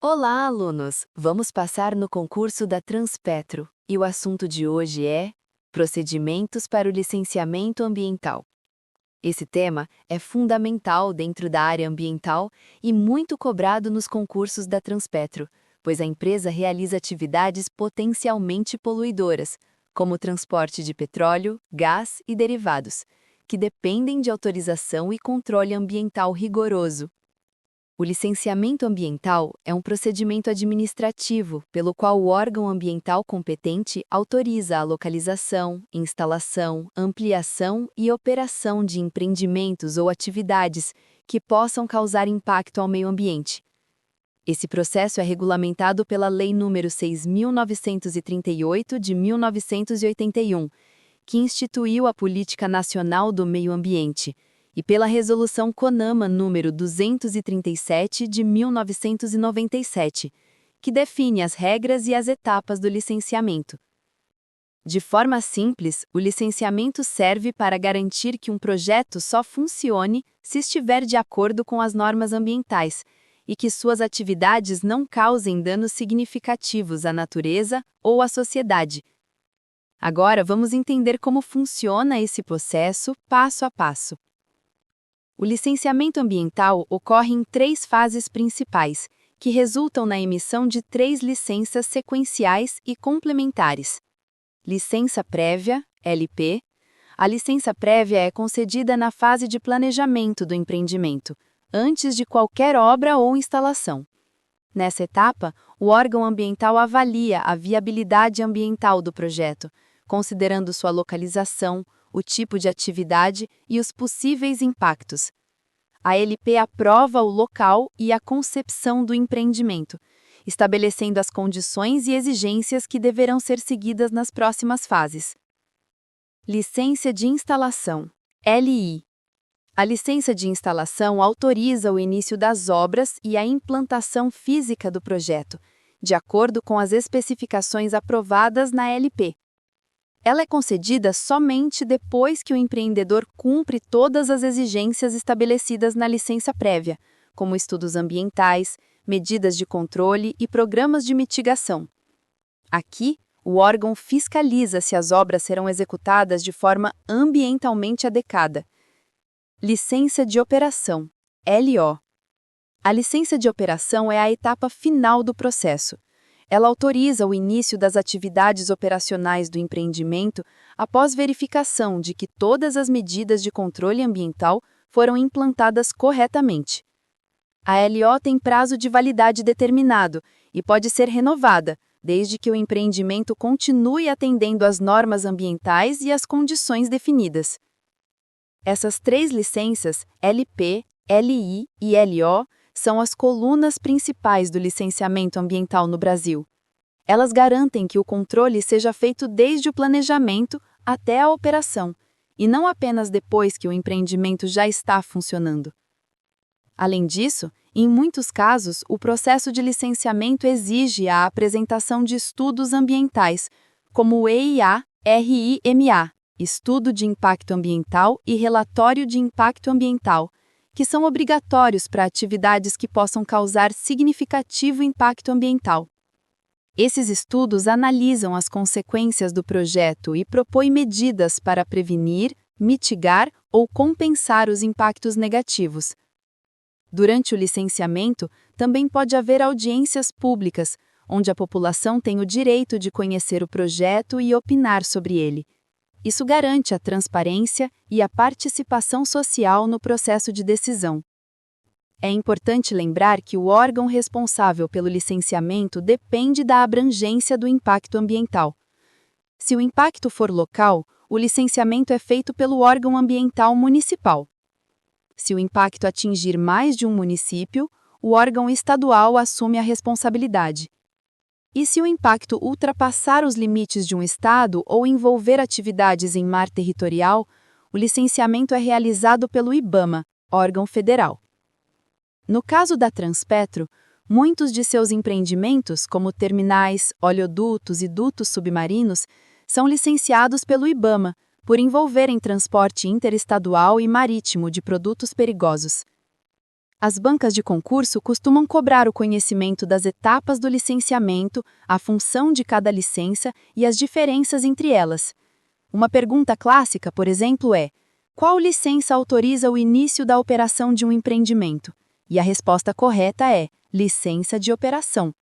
Olá, alunos! Vamos passar no concurso da Transpetro e o assunto de hoje é Procedimentos para o Licenciamento Ambiental. Esse tema é fundamental dentro da área ambiental e muito cobrado nos concursos da Transpetro, pois a empresa realiza atividades potencialmente poluidoras, como o transporte de petróleo, gás e derivados, que dependem de autorização e controle ambiental rigoroso. O licenciamento ambiental é um procedimento administrativo pelo qual o órgão ambiental competente autoriza a localização, instalação, ampliação e operação de empreendimentos ou atividades que possam causar impacto ao meio ambiente. Esse processo é regulamentado pela Lei nº 6.938 de 1981, que instituiu a Política Nacional do Meio Ambiente, e pela Resolução CONAMA nº 237 de 1997, que define as regras e as etapas do licenciamento. De forma simples, o licenciamento serve para garantir que um projeto só funcione se estiver de acordo com as normas ambientais e que suas atividades não causem danos significativos à natureza ou à sociedade. Agora vamos entender como funciona esse processo passo a passo. O licenciamento ambiental ocorre em 3 fases principais, que resultam na emissão de 3 licenças sequenciais e complementares. Licença prévia, LP. A licença prévia é concedida na fase de planejamento do empreendimento, antes de qualquer obra ou instalação. Nessa etapa, o órgão ambiental avalia a viabilidade ambiental do projeto, considerando sua localização, o tipo de atividade e os possíveis impactos. A LP aprova o local e a concepção do empreendimento, estabelecendo as condições e exigências que deverão ser seguidas nas próximas fases. Licença de instalação, LI. A licença de instalação autoriza o início das obras e a implantação física do projeto, de acordo com as especificações aprovadas na LP. Ela é concedida somente depois que o empreendedor cumpre todas as exigências estabelecidas na licença prévia, como estudos ambientais, medidas de controle e programas de mitigação. Aqui, o órgão fiscaliza se as obras serão executadas de forma ambientalmente adequada. Licença de operação, LO. A licença de operação é a etapa final do processo. Ela autoriza o início das atividades operacionais do empreendimento após verificação de que todas as medidas de controle ambiental foram implantadas corretamente. A LO tem prazo de validade determinado e pode ser renovada, desde que o empreendimento continue atendendo às normas ambientais e às condições definidas. Essas 3 licenças, LP, LI e LO, são as colunas principais do licenciamento ambiental no Brasil. Elas garantem que o controle seja feito desde o planejamento até a operação, e não apenas depois que o empreendimento já está funcionando. Além disso, em muitos casos, o processo de licenciamento exige a apresentação de estudos ambientais, como o EIA-RIMA, Estudo de Impacto Ambiental e Relatório de Impacto Ambiental, que são obrigatórios para atividades que possam causar significativo impacto ambiental. Esses estudos analisam as consequências do projeto e propõem medidas para prevenir, mitigar ou compensar os impactos negativos. Durante o licenciamento, também pode haver audiências públicas, onde a população tem o direito de conhecer o projeto e opinar sobre ele. Isso garante a transparência e a participação social no processo de decisão. É importante lembrar que o órgão responsável pelo licenciamento depende da abrangência do impacto ambiental. Se o impacto for local, o licenciamento é feito pelo órgão ambiental municipal. Se o impacto atingir mais de um município, o órgão estadual assume a responsabilidade. E se o impacto ultrapassar os limites de um estado ou envolver atividades em mar territorial, o licenciamento é realizado pelo IBAMA, órgão federal. No caso da Transpetro, muitos de seus empreendimentos, como terminais, oleodutos e dutos submarinos, são licenciados pelo IBAMA, por envolverem transporte interestadual e marítimo de produtos perigosos. As bancas de concurso costumam cobrar o conhecimento das etapas do licenciamento, a função de cada licença e as diferenças entre elas. Uma pergunta clássica, por exemplo, é: qual licença autoriza o início da operação de um empreendimento? E a resposta correta é: licença de operação.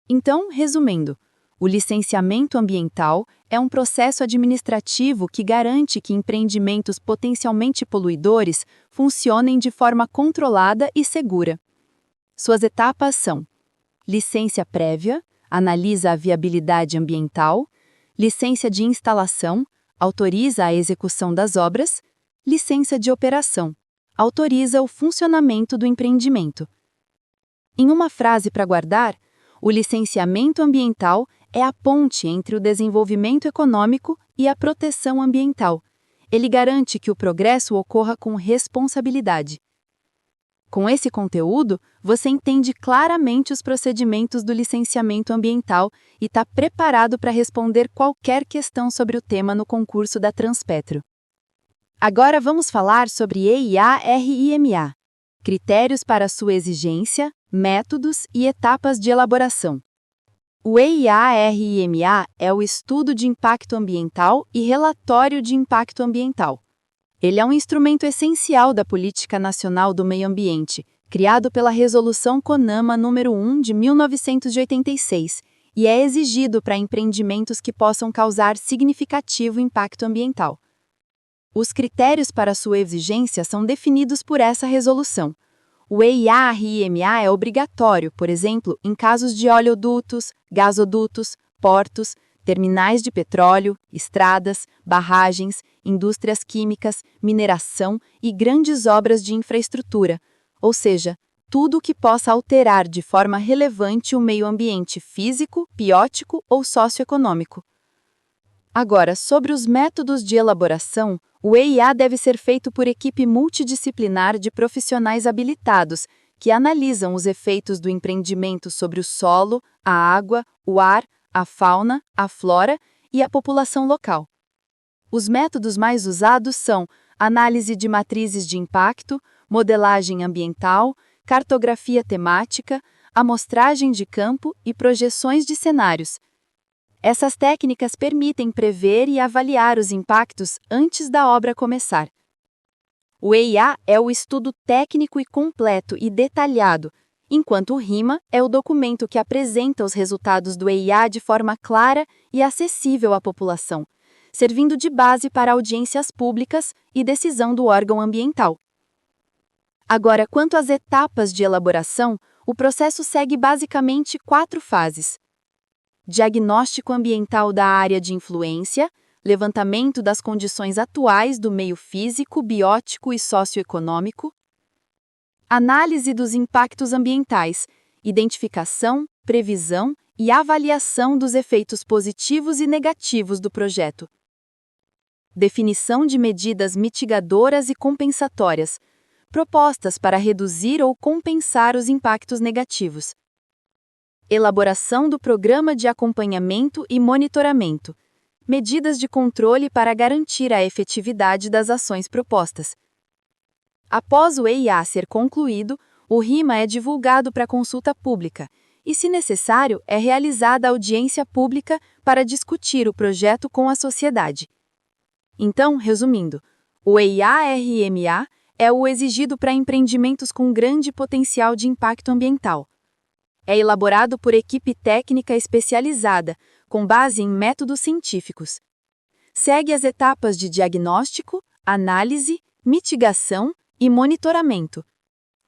Então, resumindo, o licenciamento ambiental é um processo administrativo que garante que empreendimentos potencialmente poluidores funcionem de forma controlada e segura. Suas etapas são: licença prévia, analisa a viabilidade ambiental; licença de instalação, autoriza a execução das obras; licença de operação, autoriza o funcionamento do empreendimento. Em uma frase para guardar, o licenciamento ambiental é a ponte entre o desenvolvimento econômico e a proteção ambiental. Ele garante que o progresso ocorra com responsabilidade. Com esse conteúdo, você entende claramente os procedimentos do licenciamento ambiental e está preparado para responder qualquer questão sobre o tema no concurso da Transpetro. Agora vamos falar sobre EIA-RIMA, critérios para sua exigência, métodos e etapas de elaboração. O EIA-RIMA é o Estudo de Impacto Ambiental e Relatório de Impacto Ambiental. Ele é um instrumento essencial da Política Nacional do Meio Ambiente, criado pela Resolução CONAMA nº 1 de 1986, e é exigido para empreendimentos que possam causar significativo impacto ambiental. Os critérios para sua exigência são definidos por essa resolução. O EIA-RIMA é obrigatório, por exemplo, em casos de oleodutos, gasodutos, portos, terminais de petróleo, estradas, barragens, indústrias químicas, mineração e grandes obras de infraestrutura, ou seja, tudo o que possa alterar de forma relevante o meio ambiente físico, biótico ou socioeconômico. Agora, sobre os métodos de elaboração, o EIA deve ser feito por equipe multidisciplinar de profissionais habilitados, que analisam os efeitos do empreendimento sobre o solo, a água, o ar, a fauna, a flora e a população local. Os métodos mais usados são análise de matrizes de impacto, modelagem ambiental, cartografia temática, amostragem de campo e projeções de cenários. Essas técnicas permitem prever e avaliar os impactos antes da obra começar. O EIA é o estudo técnico e completo e detalhado, enquanto o RIMA é o documento que apresenta os resultados do EIA de forma clara e acessível à população, servindo de base para audiências públicas e decisão do órgão ambiental. Agora, quanto às etapas de elaboração, o processo segue basicamente 4 fases: diagnóstico ambiental da área de influência, levantamento das condições atuais do meio físico, biótico e socioeconômico, análise dos impactos ambientais, identificação, previsão e avaliação dos efeitos positivos e negativos do projeto, definição de medidas mitigadoras e compensatórias, propostas para reduzir ou compensar os impactos negativos, elaboração do programa de acompanhamento e monitoramento, medidas de controle para garantir a efetividade das ações propostas. Após o EIA ser concluído, o RIMA é divulgado para consulta pública e, se necessário, é realizada audiência pública para discutir o projeto com a sociedade. Então, resumindo, o EIA-RIMA é o exigido para empreendimentos com grande potencial de impacto ambiental. É elaborado por equipe técnica especializada, com base em métodos científicos. Segue as etapas de diagnóstico, análise, mitigação e monitoramento.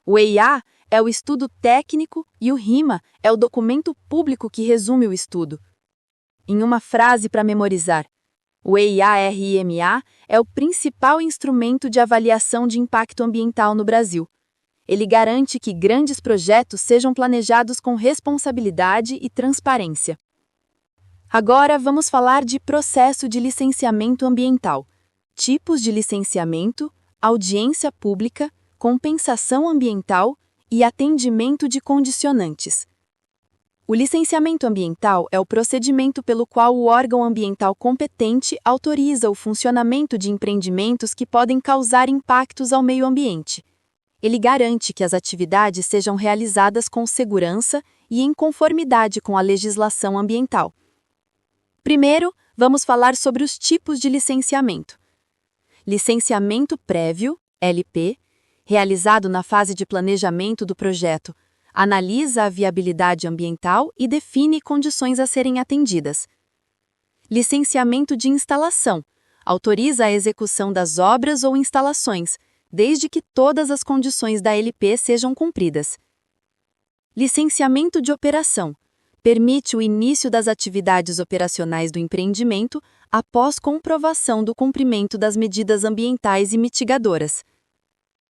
O EIA é o estudo técnico e o RIMA é o documento público que resume o estudo. Em uma frase para memorizar, o EIA-RIMA é o principal instrumento de avaliação de impacto ambiental no Brasil. Ele garante que grandes projetos sejam planejados com responsabilidade e transparência. Agora vamos falar de processo de licenciamento ambiental, tipos de licenciamento, audiência pública, compensação ambiental e atendimento de condicionantes. O licenciamento ambiental é o procedimento pelo qual o órgão ambiental competente autoriza o funcionamento de empreendimentos que podem causar impactos ao meio ambiente. Ele garante que as atividades sejam realizadas com segurança e em conformidade com a legislação ambiental. Primeiro, vamos falar sobre os tipos de licenciamento. Licenciamento prévio, LP, realizado na fase de planejamento do projeto, analisa a viabilidade ambiental e define condições a serem atendidas. Licenciamento de instalação, autoriza a execução das obras ou instalações, desde que todas as condições da LP sejam cumpridas. Licenciamento de operação, permite o início das atividades operacionais do empreendimento após comprovação do cumprimento das medidas ambientais e mitigadoras.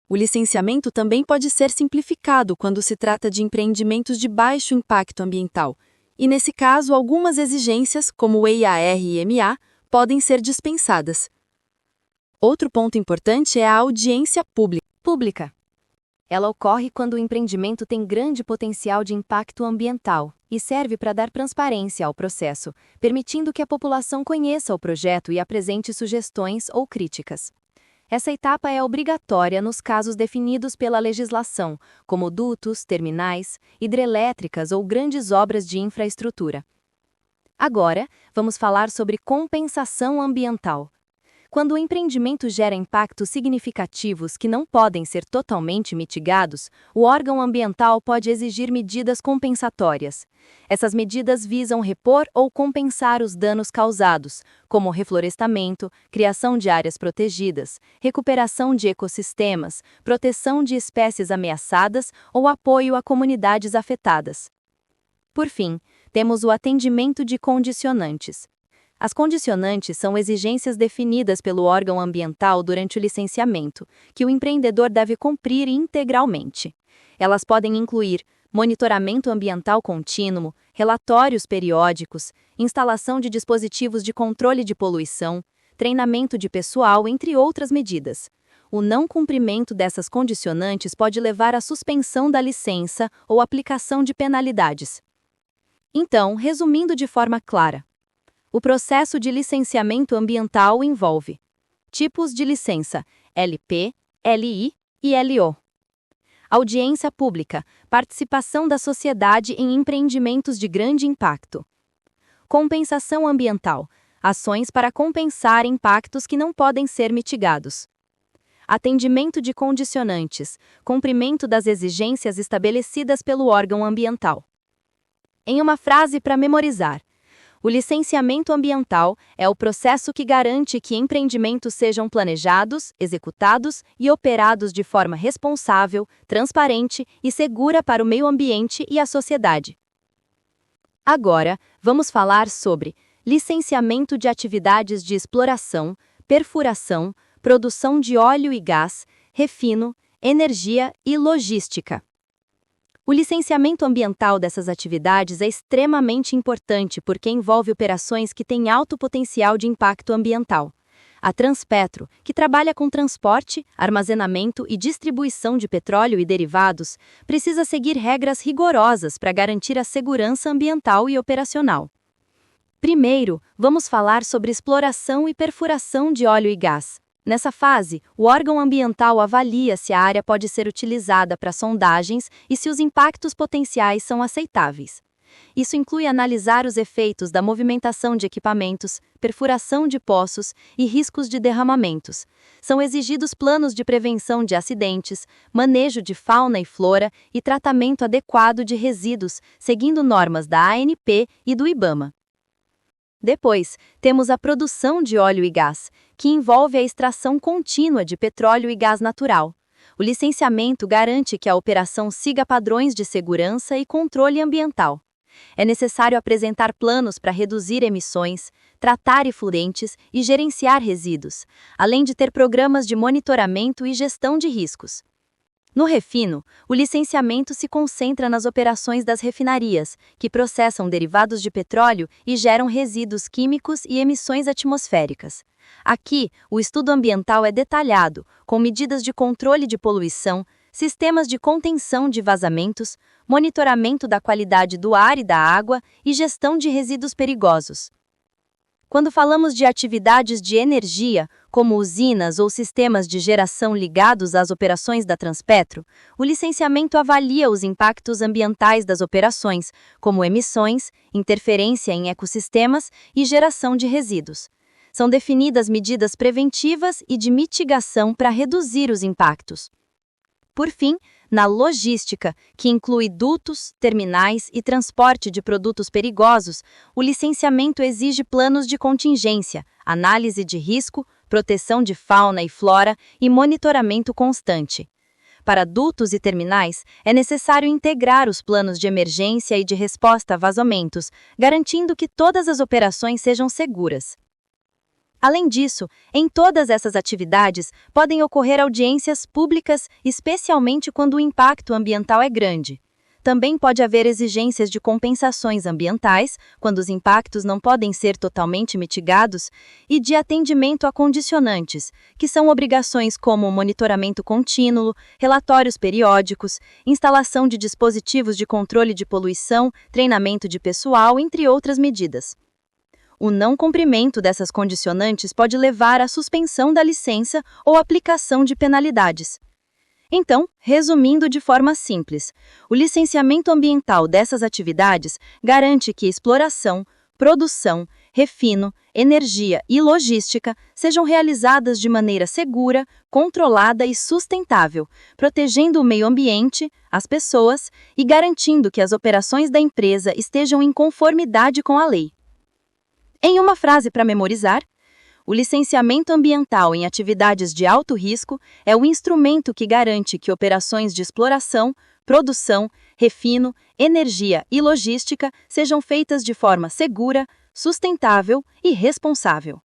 O licenciamento também pode ser simplificado quando se trata de empreendimentos de baixo impacto ambiental, e nesse caso algumas exigências, como o EIAR e EMA, podem ser dispensadas. Outro ponto importante é a audiência pública. Ela ocorre quando o empreendimento tem grande potencial de impacto ambiental e serve para dar transparência ao processo, permitindo que a população conheça o projeto e apresente sugestões ou críticas. Essa etapa é obrigatória nos casos definidos pela legislação, como dutos, terminais, hidrelétricas ou grandes obras de infraestrutura. Agora, vamos falar sobre compensação ambiental. Quando o empreendimento gera impactos significativos que não podem ser totalmente mitigados, o órgão ambiental pode exigir medidas compensatórias. Essas medidas visam repor ou compensar os danos causados, como reflorestamento, criação de áreas protegidas, recuperação de ecossistemas, proteção de espécies ameaçadas ou apoio a comunidades afetadas. Por fim, temos o atendimento de condicionantes. As condicionantes são exigências definidas pelo órgão ambiental durante o licenciamento, que o empreendedor deve cumprir integralmente. Elas podem incluir monitoramento ambiental contínuo, relatórios periódicos, instalação de dispositivos de controle de poluição, treinamento de pessoal, entre outras medidas. O não cumprimento dessas condicionantes pode levar à suspensão da licença ou aplicação de penalidades. Então, resumindo de forma clara, o processo de licenciamento ambiental envolve tipos de licença, LP, LI e LO. Audiência pública, participação da sociedade em empreendimentos de grande impacto. Compensação ambiental, ações para compensar impactos que não podem ser mitigados. Atendimento de condicionantes, cumprimento das exigências estabelecidas pelo órgão ambiental. Em uma frase para memorizar, o licenciamento ambiental é o processo que garante que empreendimentos sejam planejados, executados e operados de forma responsável, transparente e segura para o meio ambiente e a sociedade. Agora, vamos falar sobre licenciamento de atividades de exploração, perfuração, produção de óleo e gás, refino, energia e logística. O licenciamento ambiental dessas atividades é extremamente importante porque envolve operações que têm alto potencial de impacto ambiental. A Transpetro, que trabalha com transporte, armazenamento e distribuição de petróleo e derivados, precisa seguir regras rigorosas para garantir a segurança ambiental e operacional. Primeiro, vamos falar sobre exploração e perfuração de óleo e gás. Nessa fase, o órgão ambiental avalia se a área pode ser utilizada para sondagens e se os impactos potenciais são aceitáveis. Isso inclui analisar os efeitos da movimentação de equipamentos, perfuração de poços e riscos de derramamentos. São exigidos planos de prevenção de acidentes, manejo de fauna e flora e tratamento adequado de resíduos, seguindo normas da ANP e do IBAMA. Depois, temos a produção de óleo e gás, que envolve a extração contínua de petróleo e gás natural. O licenciamento garante que a operação siga padrões de segurança e controle ambiental. É necessário apresentar planos para reduzir emissões, tratar efluentes e gerenciar resíduos, além de ter programas de monitoramento e gestão de riscos. No refino, o licenciamento se concentra nas operações das refinarias, que processam derivados de petróleo e geram resíduos químicos e emissões atmosféricas. Aqui, o estudo ambiental é detalhado, com medidas de controle de poluição, sistemas de contenção de vazamentos, monitoramento da qualidade do ar e da água e gestão de resíduos perigosos. Quando falamos de atividades de energia, como usinas ou sistemas de geração ligados às operações da Transpetro, o licenciamento avalia os impactos ambientais das operações, como emissões, interferência em ecossistemas e geração de resíduos. São definidas medidas preventivas e de mitigação para reduzir os impactos. Por fim, na logística, que inclui dutos, terminais e transporte de produtos perigosos, o licenciamento exige planos de contingência, análise de risco, proteção de fauna e flora e monitoramento constante. Para dutos e terminais, é necessário integrar os planos de emergência e de resposta a vazamentos, garantindo que todas as operações sejam seguras. Além disso, em todas essas atividades podem ocorrer audiências públicas, especialmente quando o impacto ambiental é grande. Também pode haver exigências de compensações ambientais, quando os impactos não podem ser totalmente mitigados, e de atendimento a condicionantes, que são obrigações como monitoramento contínuo, relatórios periódicos, instalação de dispositivos de controle de poluição, treinamento de pessoal, entre outras medidas. O não cumprimento dessas condicionantes pode levar à suspensão da licença ou aplicação de penalidades. Então, resumindo de forma simples, o licenciamento ambiental dessas atividades garante que exploração, produção, refino, energia e logística sejam realizadas de maneira segura, controlada e sustentável, protegendo o meio ambiente, as pessoas e garantindo que as operações da empresa estejam em conformidade com a lei. Em uma frase para memorizar, o licenciamento ambiental em atividades de alto risco é o instrumento que garante que operações de exploração, produção, refino, energia e logística sejam feitas de forma segura, sustentável e responsável.